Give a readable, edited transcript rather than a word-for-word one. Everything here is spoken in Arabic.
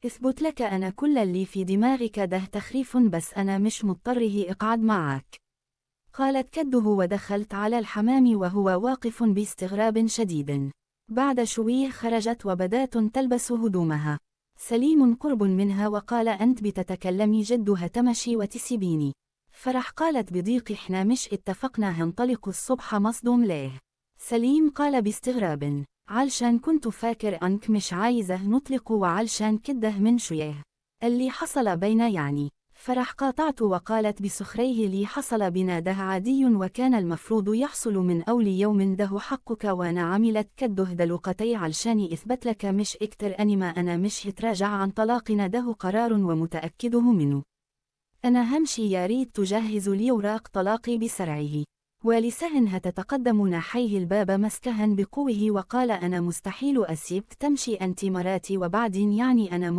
اثبت لك أنا كل اللي في دماغك ده تخريف بس أنا مش مضطره اقعد معك. قالت كده ودخلت على الحمام وهو واقف باستغراب شديد. بعد شويه خرجت وبدات تلبس هدومها. سليم قرب منها وقال أنت بتتكلمي جد هتمشي وتسيبيني؟ فرح قالت بضيق إحنا مش اتفقنا هنطلق الصبح مصدوم ليه؟ سليم قال باستغراب علشان كنت فاكر أنك مش عايزة نطلق وعلشان كده من شويه اللي حصل بينا يعني. فرح قاطعت وقالت بسخريه اللي حصل بنا ده عادي وكان المفروض يحصل من أول يوم ده حقك وانا عملت كده دلوقتي علشان إثبت لك مش اكتر أنا مش هتراجع عن طلاقنا ده قرار ومتأكده منه. أنا همشي يا ريت تجهز لي أوراق طلاقي بسرعه. ولسهنها تتقدم ناحيه الباب مسكها بقوه وقال أنا مستحيل أسيبك تمشي أنت مراتي وبعدين يعني أنا